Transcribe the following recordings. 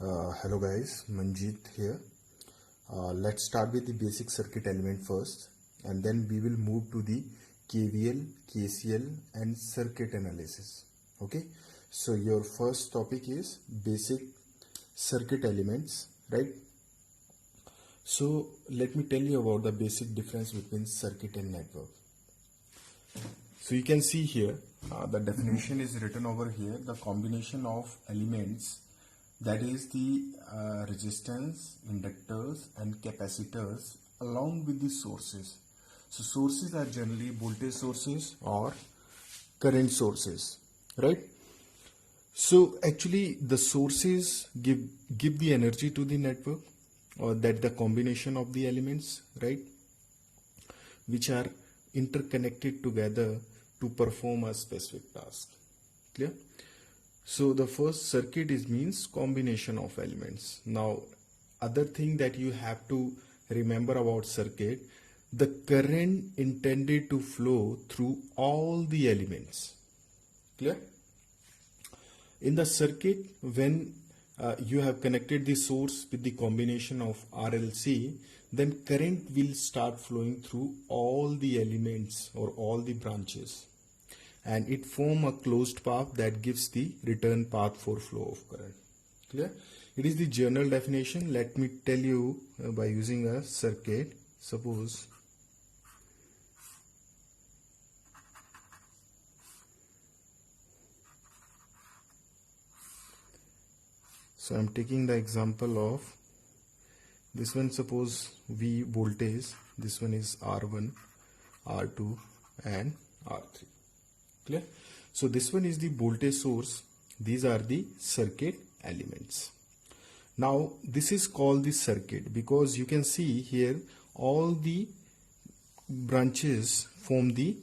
Hello guys, Manjeet here. Let's start with the basic circuit element first, and then we will move to the KVL, KCL and circuit analysis. Okay, so your first topic is basic circuit elements, right? So let me tell you about the basic difference between circuit and network. So you can see here, the definition is written over here: the combination of elements, that is the resistance, inductors and capacitors along with the sources. So sources are generally voltage sources or current sources, right? So actually the sources give the energy to the network, or that the combination of the elements, right, which are interconnected together to perform a specific task. Clear? So the first circuit means combination of elements. Now other thing that you have to remember about circuit, the current intended to flow through all the elements. Clear? In the circuit, when you have connected the source with the combination of RLC, then current will start flowing through all the elements or all the branches, and it form a closed path that gives the return path for flow of current. Clear? It is the general definition. Let me tell you by using a circuit. Suppose so I'm taking the example of this one. Suppose V voltage, this one is R1, R2 and R3. Clear? So this one is the voltage source, these are the circuit elements. Now this is called the circuit because you can see here all the branches form the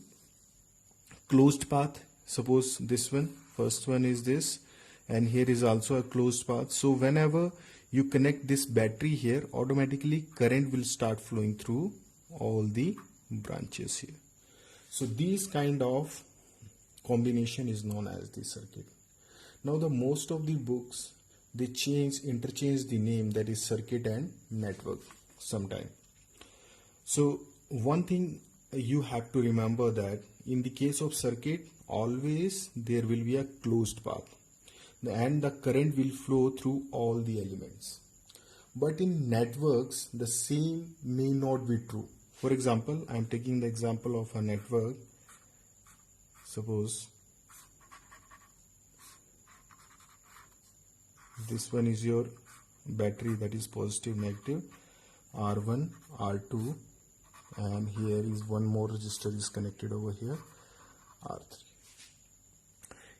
closed path. Suppose this one, first one is this, and here is also a closed path. So whenever you connect this battery here, automatically current will start flowing through all the branches here. So these kind of combination is known as the circuit. Now the most of the books, they interchange the name, that is circuit and network sometime. So one thing you have to remember, that in the case of circuit, always there will be a closed path and the current will flow through all the elements. But in networks, the same may not be true. For example, I am taking the example of a network. Suppose this one is your battery, that is positive, negative, R1, R2, and here is one more resistor is connected over here, R3.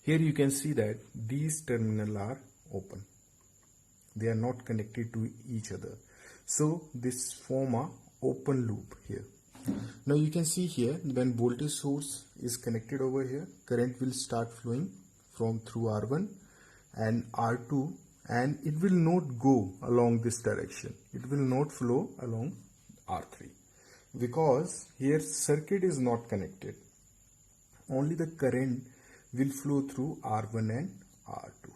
Here you can see that these terminals are open. They are not connected to each other. So this form a open loop here. Now you can see here, when voltage source is connected over here, current will start flowing from through R1 and R2, and it will not go along this direction. It will not flow along R3 because here circuit is not connected. Only the current will flow through R1 and R2.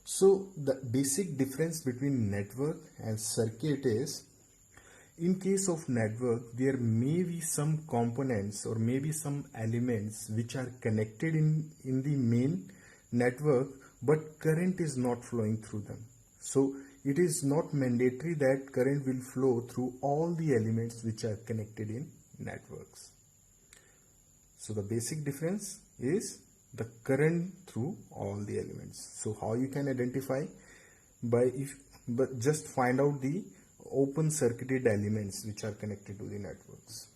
So the basic difference between network and circuit is, in case of network, there may be some components or maybe some elements which are connected in the main network, but current is not flowing through them. So it is not mandatory that current will flow through all the elements which are connected in networks. So the basic difference is the current through all the elements. So how you can identify? But just find out the open circuited elements which are connected to the networks.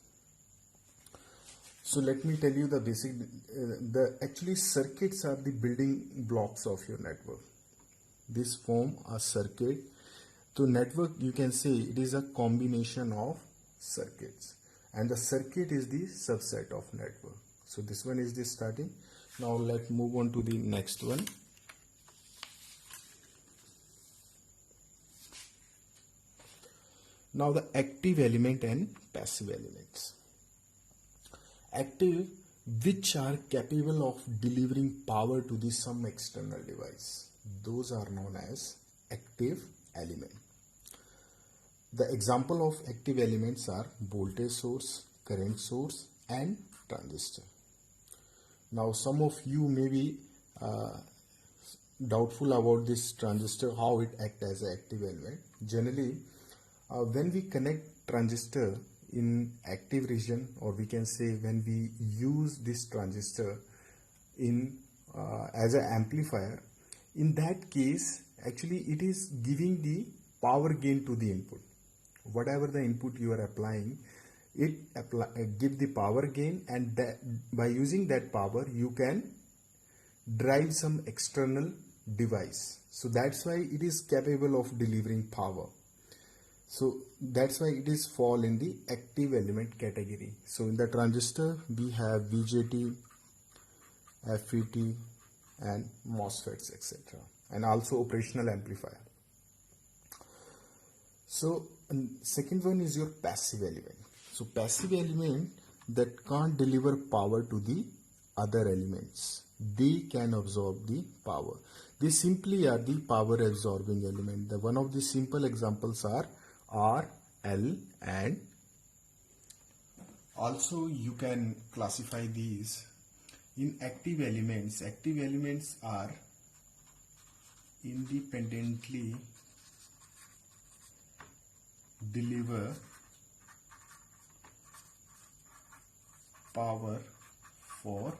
So let me tell you the basic, actually circuits are the building blocks of your network. This form a circuit. So network, you can say it is a combination of circuits, and the circuit is the subset of network. So this one is the starting. Now let's move on to the next one. Now the active element and passive elements. Active, which are capable of delivering power to some external device. those are known as active element. The example of active elements are voltage source, current source, and transistor. Now some of you may be doubtful about this transistor, how it acts as an active element. Generally, when we connect transistor in active region, or we can say when we use this transistor in as an amplifier, in that case actually it is giving the power gain to the input. Whatever the input you are applying, it give the power gain, and that by using that power you can drive some external device. So that's why it is capable of delivering power. So that's why it is fall in the active element category. So in the transistor we have VJT, FET, and MOSFETs, etc., and also operational amplifier. So second one is your passive element. So passive element that can't deliver power to the other elements. They can absorb the power. They simply are the power absorbing element. The one of the simple examples are R, L, and also you can classify these in active elements. Active elements are independently deliver power for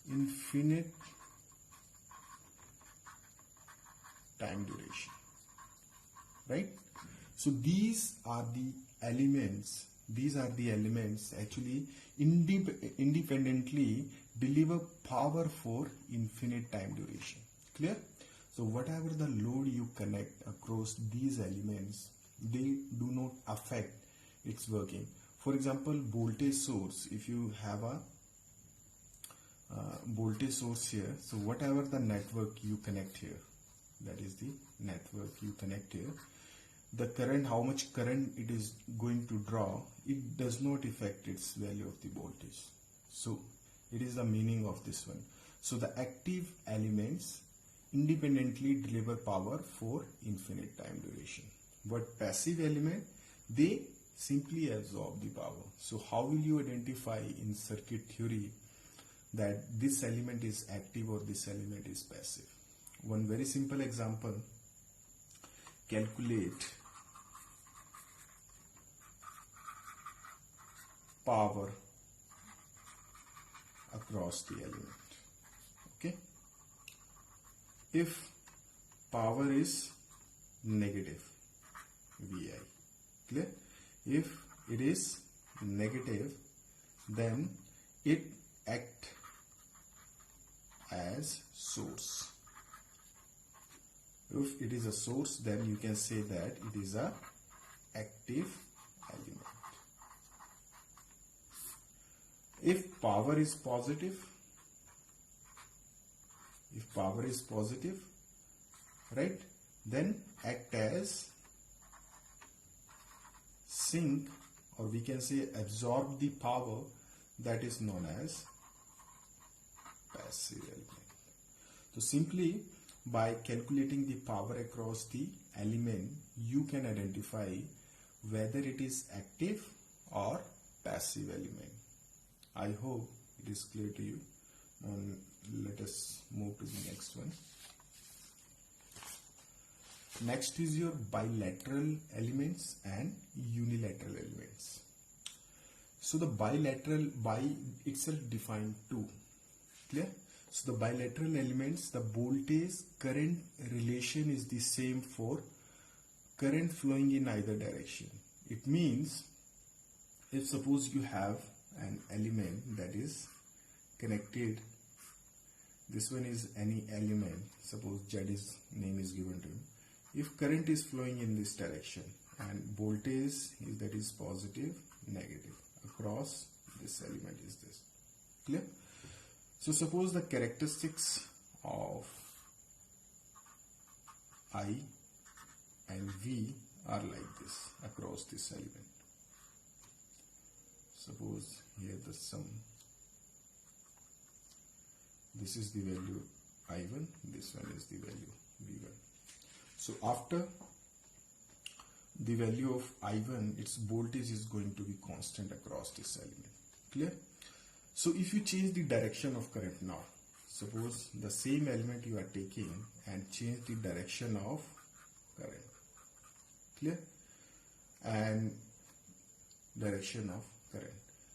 infinite time duration, right? So these are the elements actually independently deliver power for infinite time duration. Clear? So whatever the load you connect across these elements, they do not affect its working. For example, voltage source, if you have a voltage source here, so whatever the network you connect here, that is the network you connect here, the current, how much current it is going to draw, it does not affect its value of the voltage. So it is the meaning of this one. So the active elements independently deliver power for infinite time duration. But passive element, they simply absorb the power. So how will you identify in circuit theory that this element is active or this element is passive? One very simple example, calculate power across the element. Okay, if power is negative VI, clear? If it is negative, then it acts as source. If it is a source, then you can say that it is a active element. If power is positive, right, then act as sink, or we can say absorb the power, that is known as passive element. So simply by calculating the power across the element, you can identify whether it is active or passive element. I hope it is clear to you. Let us move to the next one. Next is your bilateral elements and unilateral elements. So the bilateral, by itself define two. Clear? So the bilateral elements, the voltage current relation is the same for current flowing in either direction. It means if suppose you have an element that is connected, this one is any element, suppose Z is name is given to him. If current is flowing in this direction and voltage is, that is positive, negative, across this element is this. Clear? So suppose the characteristics of I and V are like this across this element. Suppose here the sum, this is the value I1, this one is the value V1. So after the value of I1, its voltage is going to be constant across this element. Clear? So if you change the direction of current now, suppose the same element you are taking and change the direction of current. Clear? And direction of current.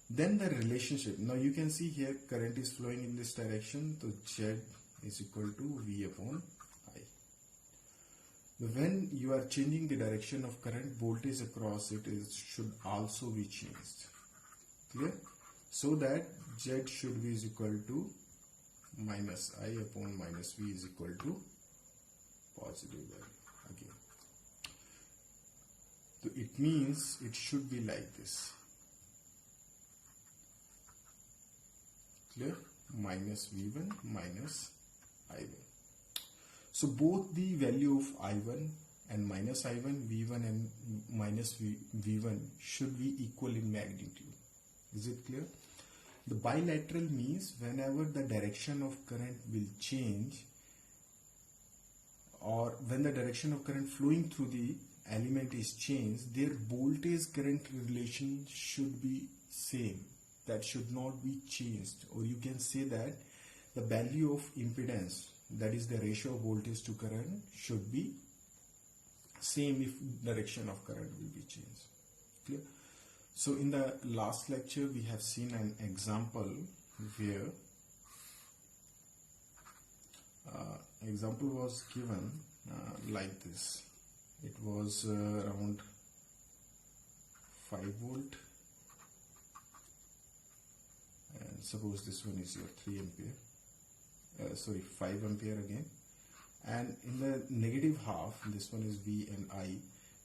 Then the relationship, now you can see here current is flowing in this direction, so Z is equal to V upon I. When you are changing the direction of current, voltage across it should also be changed. Clear? So that Z should be is equal to minus I upon minus V is equal to positive value again. So it means it should be like this. Clear? Minus V1 minus I1. So both the value of I1 and minus I1, V1 and minus V1 should be equal in magnitude. Is it clear? The bilateral means whenever the direction of current will change, or when the direction of current flowing through the element is changed, their voltage current relation should be same. That should not be changed. Or you can say that the value of impedance, that is the ratio of voltage to current, should be same if direction of current will be changed. Clear? So in the last lecture we have seen an example where example was given like this. It was around 5 volt, and suppose this one is your 3 ampere, 5 ampere again, and in the negative half, this one is V and I,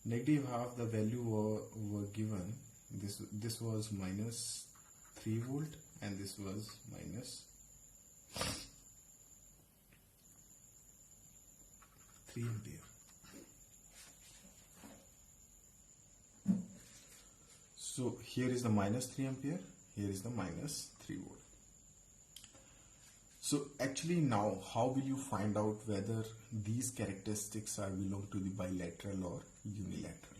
negative half the value were given, this was minus 3 volt and this was minus 3 ampere. So here is the minus 3 ampere, here is the minus 3 volt. So actually now how will you find out whether these characteristics are belong to the bilateral or unilateral?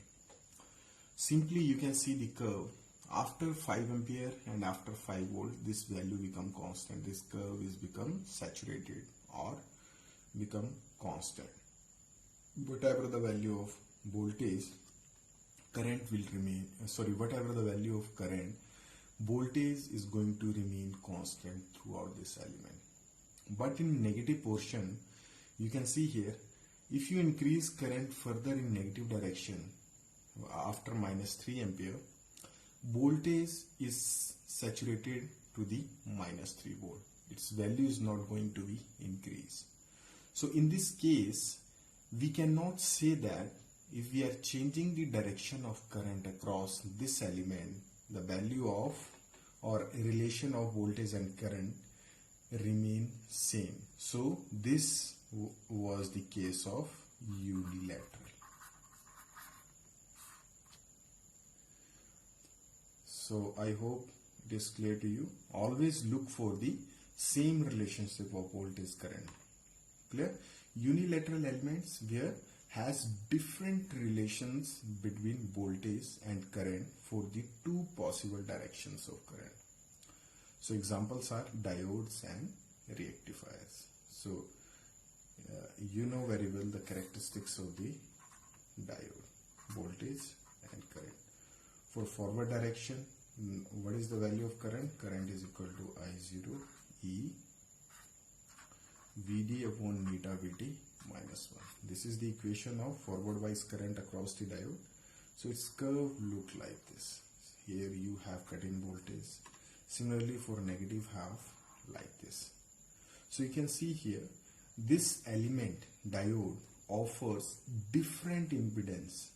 Simply you can see the curve. After 5 ampere and after 5 volt, this value become constant. This curve is become saturated or become constant. Whatever the value of voltage, current will remain, whatever the value of current, voltage is going to remain constant throughout this element. But in negative portion, you can see here, if you increase current further in negative direction, after minus 3 ampere, voltage is saturated to the minus 3 volt. Its value is not going to be increased. So in this case, we cannot say that if we are changing the direction of current across this element, the value of or relation of voltage and current remain same. So this was the case of unilateral. So I hope it is clear to you. Always look for the same relationship of voltage current. Clear? Unilateral elements where has different relations between voltage and current for the two possible directions of current. So examples are diodes and rectifiers. So you know very well the characteristics of the diode, voltage and current. For forward direction, what is the value of current? Current is equal to I0 E Vd upon neta Vt minus 1. This is the equation of forward wise current across the diode. So its curve look like this. Here you have cut-in voltage. Similarly for negative half, like this. So you can see here, this element diode offers different impedance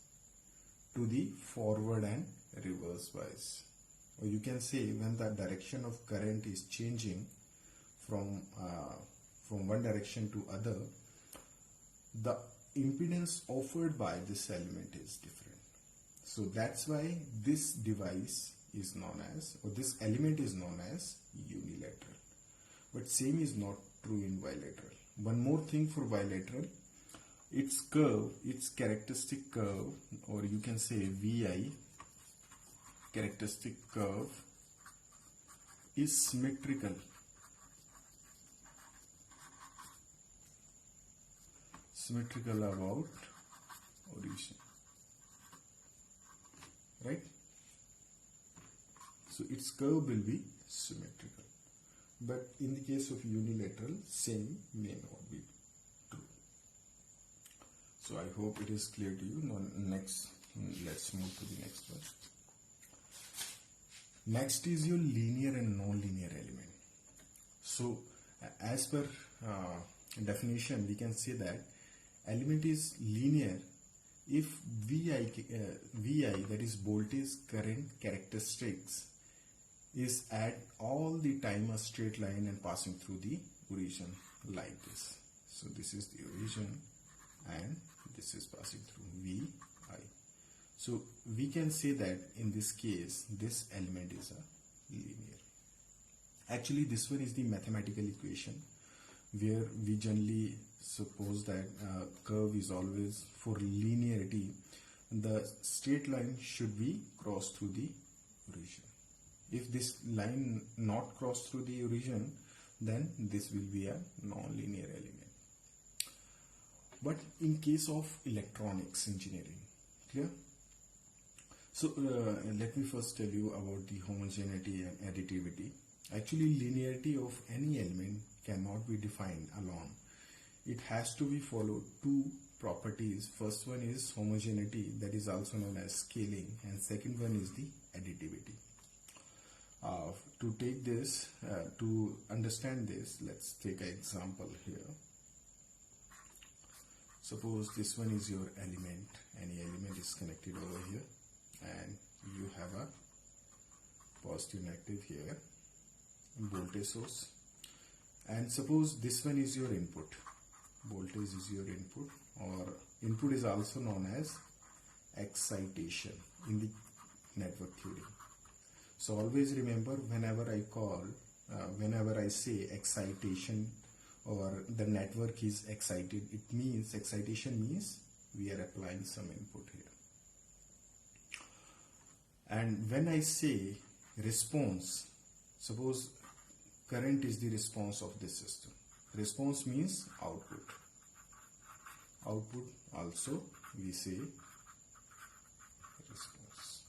to the forward and reverse wise. Or you can say when the direction of current is changing from one direction to other, the impedance offered by this element is different. So that's why this device is known as, or this element is known as unilateral. But same is not true in bilateral. one more thing for bilateral, its curve, its characteristic curve, or you can say VI characteristic curve is symmetrical. Symmetrical about origin, right? So its curve will be symmetrical. But in the case of unilateral, same may not be true. So I hope it is clear to you. Now next, let's move to the next one. Next is your linear and non-linear element. So as per definition, we can say that element is linear if VI, that is voltage current characteristics, is at all the time a straight line and passing through the origin like this. So this is the origin and this is passing through VI. So we can say that in this case this element is a linear. Actually this one is the mathematical equation where we generally suppose that curve is always, for linearity, the straight line should be crossed through the origin. If this line not crossed through the origin, then this will be a non-linear element. But in case of electronics engineering, clear? So let me first tell you about the homogeneity and additivity. Actually, linearity of any element cannot be defined alone. It has to be followed two properties. First one is homogeneity, that is also known as scaling, and second one is the additivity. To take this, to understand this, let's take an example here. Suppose this one is your element, any element is connected over here, and you have a positive negative here, voltage source, and suppose this one is your input. Voltage is your input, or input is also known as excitation in the network theory. So always remember, whenever I say excitation or the network is excited, it means, excitation means we are applying some input here. And when I say response, suppose current is the response of this system. Response means output. Output also we say response.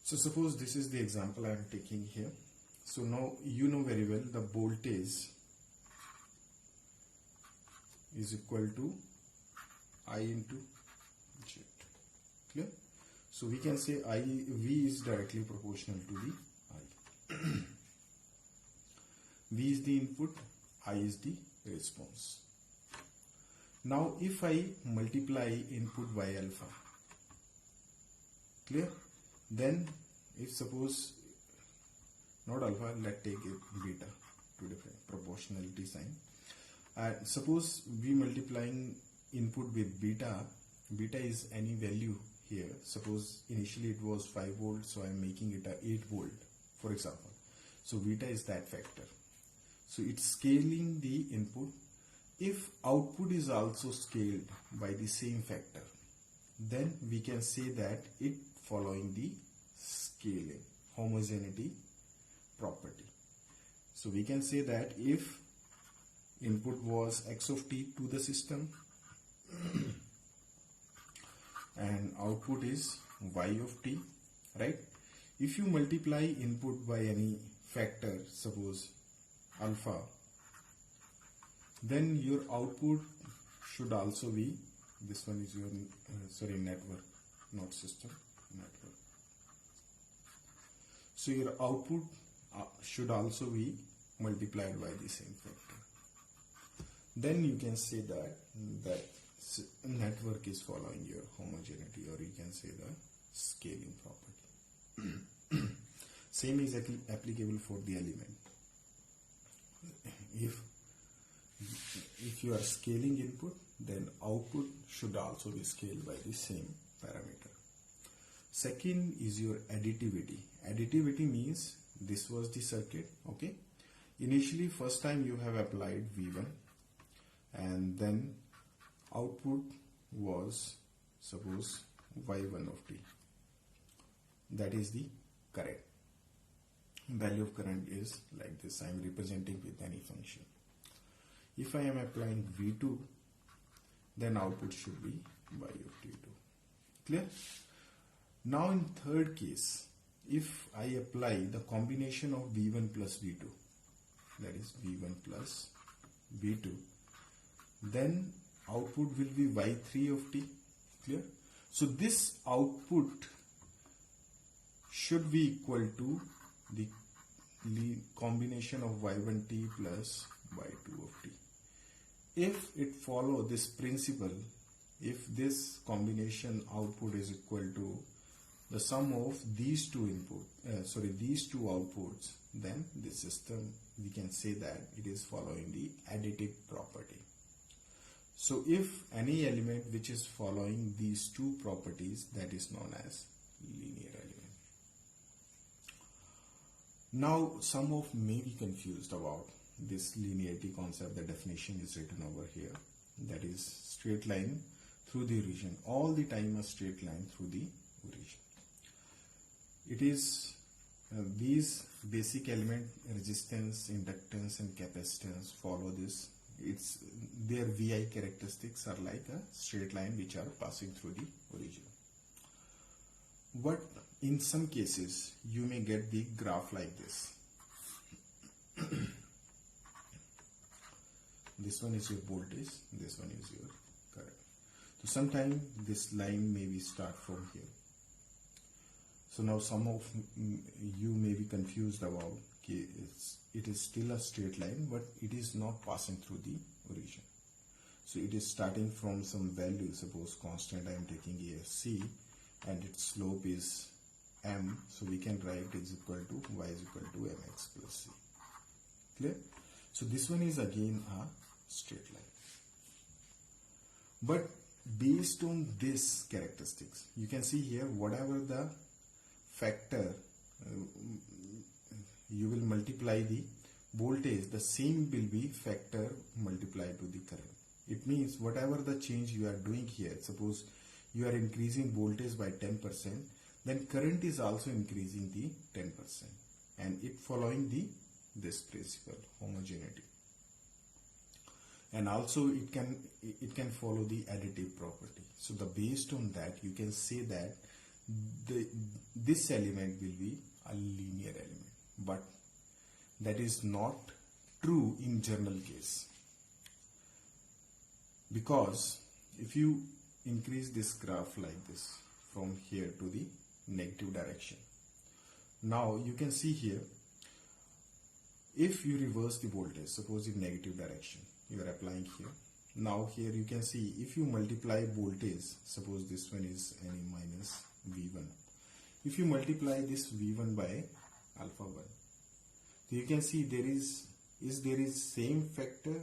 So suppose this is the example I am taking here. So now you know very well the voltage is equal to I into Z. Clear? So we can say V is directly proportional to the I. V is the input, I is the response. Now if I multiply input by alpha, clear? Then if suppose not alpha, let's take it beta to define proportionality sign. Suppose we multiplying input with beta. Beta is any value here. Suppose initially it was 5 volts, so I am making it a 8 volt, for example. So beta is that factor. So it's scaling the input. If output is also scaled by the same factor, then we can say that it following the scaling homogeneity property. So we can say that if input was x of t to the system and output is y of t, right? If you multiply input by any factor, suppose alpha, then your output should also be, this one is your network, not system, network. So your output should also be multiplied by the same factor. Then you can say that network is following your homogeneity, or you can say the scaling property. Same is applicable for the element. If you are scaling input, then output should also be scaled by the same parameter. Second is your additivity. Additivity means this was the circuit, okay? Initially, first time you have applied V1 and then output was suppose Y1 of t. That is the current. Value of current is like this. I am representing with any function. If I am applying V2, then output should be Y of T2. Clear? Now in third case, if I apply the combination of V1 plus V2, that is V1 plus V2, then output will be Y3 of T. Clear? So this output should be equal to the combination of Y1T plus Y2 of T. If it follow this principle, if this combination output is equal to the sum of these two these two outputs, then the system, we can say that it is following the additive property. So if any element which is following these two properties, that is known as linear element. Now some of may be confused about this linearity concept. The definition is written over here, that is straight line through the origin, all the time a straight line through the origin. It is these basic element, resistance, inductance and capacitance, follow this. It's their VI characteristics are like a straight line which are passing through the origin. But in some cases you may get the graph like this. This one is your voltage, this one is your current. So sometimes this line may be start from here. So now some of you may be confused about it is still a straight line, but it is not passing through the origin. So it is starting from some value, suppose constant I am taking here C, and its slope is m, so we can write is equal to y is equal to mx plus c. Clear? So this one is again a straight line. But based on this characteristics, you can see here whatever the factor you will multiply the voltage, the same will be factor multiplied to the current. It means whatever the change you are doing here, suppose you are increasing voltage by 10%, then current is also increasing the 10%, and it following this principle, homogeneity. And also it can follow the additive property. So based on that, you can say that this element will be a linear element, but that is not true in general case, because if you increase this graph like this from here to the negative direction, now you can see here, if you reverse the voltage, suppose in negative direction you are applying here, now here you can see if you multiply voltage, suppose this one is any minus V1, if you multiply this V1 by alpha 1, you can see there is same factor,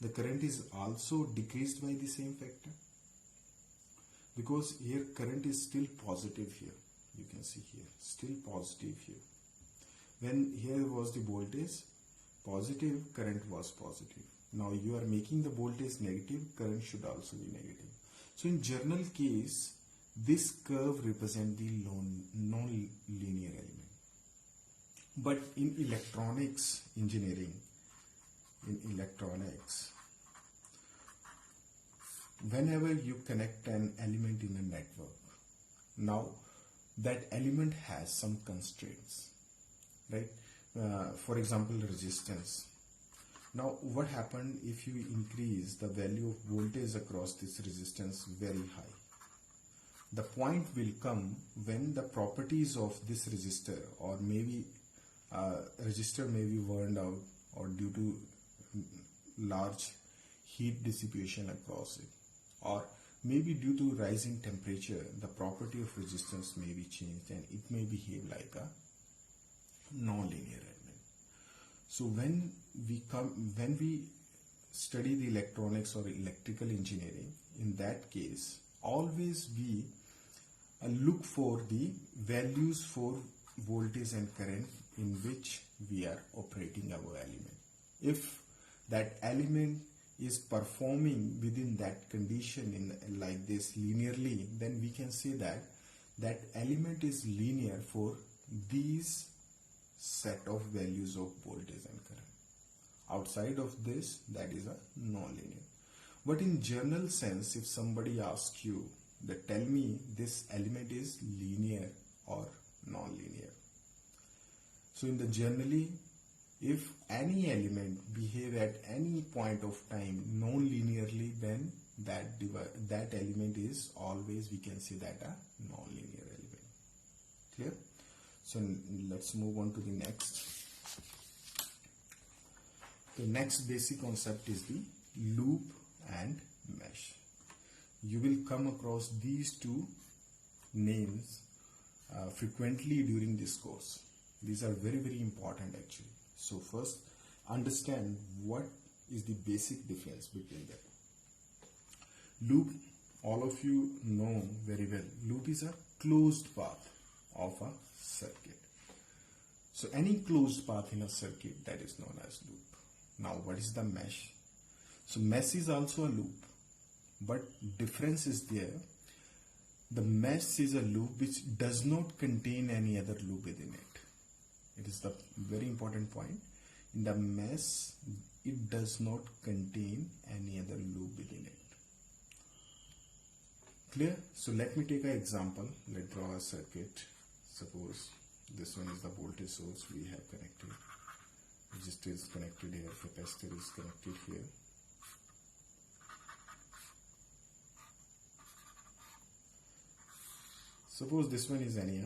the current is also decreased by the same factor, because here current is still positive here, you can see here still positive here. When here was the voltage positive, current was positive. Now you are making the voltage negative, current should also be negative. So in general case, this curve represents the non-linear element. But in electronics engineering, whenever you connect an element in a network, now that element has some constraints, right? For example, resistance. Now what happened if you increase the value of voltage across this resistance very high? The point will come when the properties of this resistor, or maybe resistor may be burned out, or due to large heat dissipation across it, or maybe due to rising temperature, the property of resistance may be changed and it may behave like a non-linear element. So when we study the electronics or electrical engineering, in that case, always we look for the values for voltage and current in which we are operating our element. If that element is performing within that condition in like this linearly, then we can say that that element is linear for these set of values of voltage and current. Outside of this, that is a non-linear. But in general sense, if somebody asks you that tell me this element is linear or non-linear. So in the generally, if any element behave at any point of time non-linearly, then that element is always, we can say that a non-linear element. Clear? So let's move on to the next. The next basic concept is the loop and mesh. You will come across these two names frequently during this course. These are very, very important actually. So first, understand what is the basic difference between them. Loop, all of you know very well, loop is a closed path of a circuit. So any closed path in a circuit, that is known as loop. Now what is the mesh? So mesh is also a loop, but difference is there. The mesh is a loop which does not contain any other loop within it. It is the very important point. In the mesh, it does not contain any other loop within it. Clear? So let me take an example. Let's draw a circuit. Suppose this one is the voltage source we have connected. Resistor is connected here, capacitor is connected here. Suppose this one is any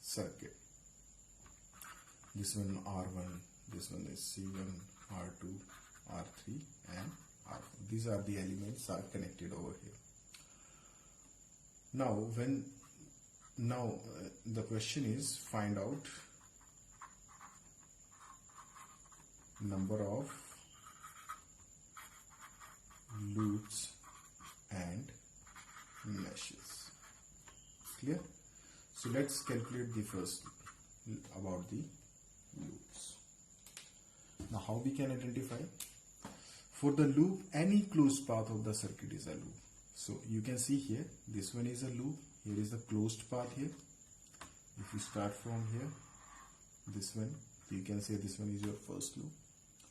circuit. This one R1, this one is C1, R2, R3 and R4. These are the elements are connected over here. Now the question is find out number of loops and meshes. Clear? So let's calculate the first about the loops. Now how we can identify? For the loop, any closed path of the circuit is a loop. So you can see here, this one is a loop, here is the closed path here. If you start from here, this one, you can say this one is your first loop.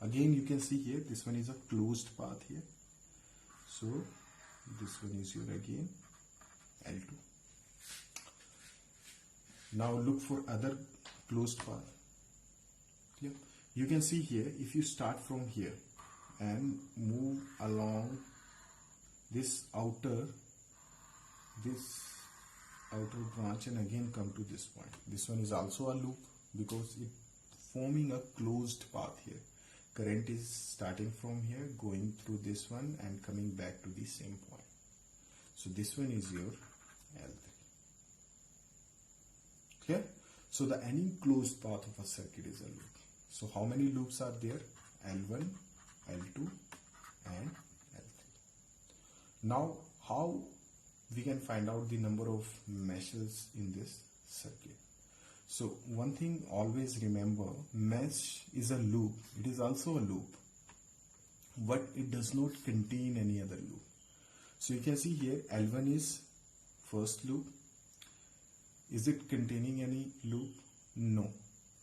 Again you can see here, this one is a closed path here. So this one is your again L2. Now look for other closed path. Clear? You can see here, if you start from here and move along this outer branch and again come to this point. This one is also a loop because it forming a closed path here. Current is starting from here, going through this one and coming back to the same point. So this one is your L3. Clear? So the any closed path of a circuit is a loop. So how many loops are there? L1, L2 and L3. Now how we can find out the number of meshes in this circuit? So one thing always remember, mesh is a loop. It is also a loop, but it does not contain any other loop. So you can see here L1 is first loop. Is it containing any loop? No,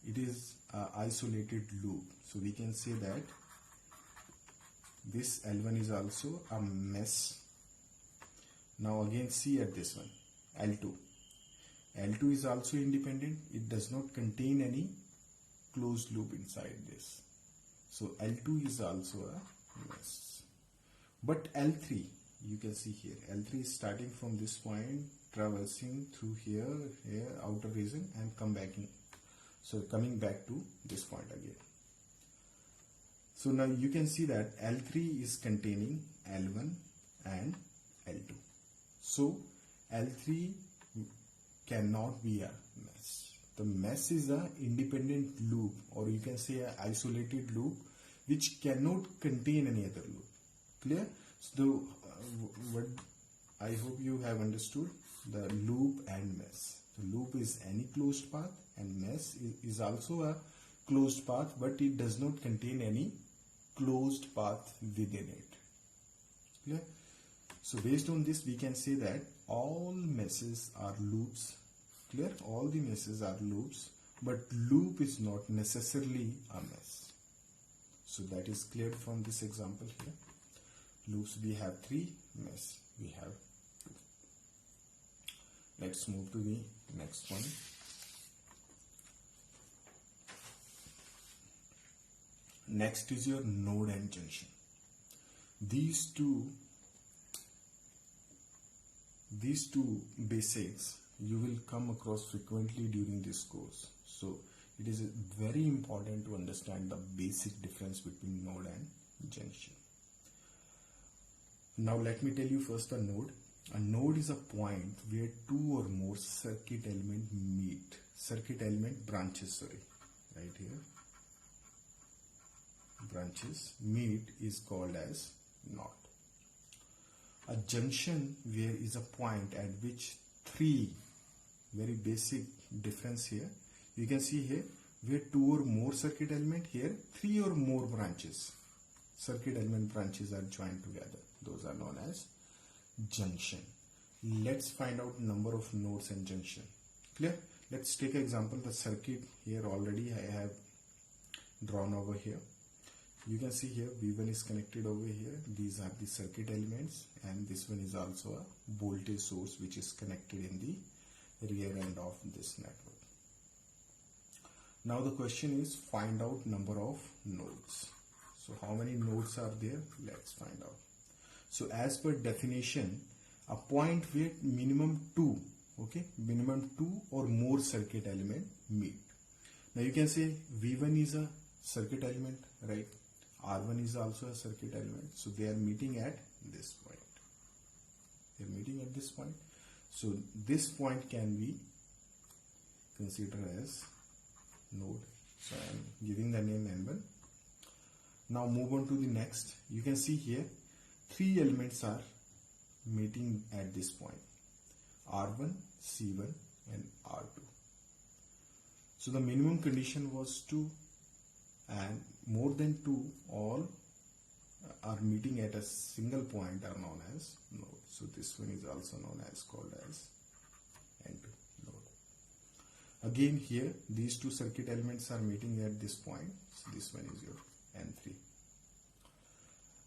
it is an isolated loop. So we can say that this L1 is also a mesh. Now again see at this one, L2. L2 is also independent. It does not contain any closed loop inside this. So L2 is also a mesh. But L3, you can see here, L3 is starting from this point, traversing through here, outer region and come back in. So coming back to this point again. So now you can see that L3 is containing L1 and L2. So L3 cannot be a mesh. The mesh is an independent loop, or you can say an isolated loop which cannot contain any other loop. Clear? So what I hope you have understood the loop and mesh. The loop is any closed path and mesh is also a closed path, but it does not contain any closed path within it. Clear? So based on this, we can say that all meshes are loops. Clear? All the meshes are loops, but loop is not necessarily a mesh. So that is clear from this example here. Loops we have 3, mesh we have 2. Let's move to the next one. Next is your node and junction. These two basics you will come across frequently during this course. So it is very important to understand the basic difference between node and junction. Now let me tell you first a node. A node is a point where 2 or more circuit element meet. Circuit element branches, right here. Branches meet is called as node. A junction where is a point at which 3, very basic difference here. You can see here where 2 or more circuit element, here 3 or more branches. Circuit element branches are joined together. Those are known as junction. Let's find out number of nodes and junction. Clear? Let's take an example. The circuit here already I have drawn over here. You can see here V1 is connected over here. These are the circuit elements, and this one is also a voltage source which is connected in the rear end of this network. Now the question is find out number of nodes. So how many nodes are there? Let's find out. So as per definition, a point where minimum 2, minimum 2 or more circuit element meet. Now you can say V1 is a circuit element, right? R1 is also a circuit element. So they are meeting at this point. They are meeting at this point. So this point can be considered as node. So I am giving the name N1. Now move on to the next. You can see here 3 elements are meeting at this point. R1, C1 and R2. So the minimum condition was 2, and more than 2 all are meeting at a single point are known as node. So this one is also known as called as N2 node. Again here these 2 circuit elements are meeting at this point. So this one is your N3.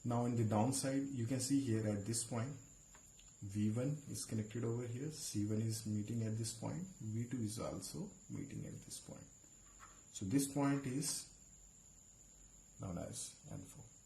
Now in the downside you can see here at this point V1 is connected over here, C1 is meeting at this point, V2 is also meeting at this point. So this point is known as N4.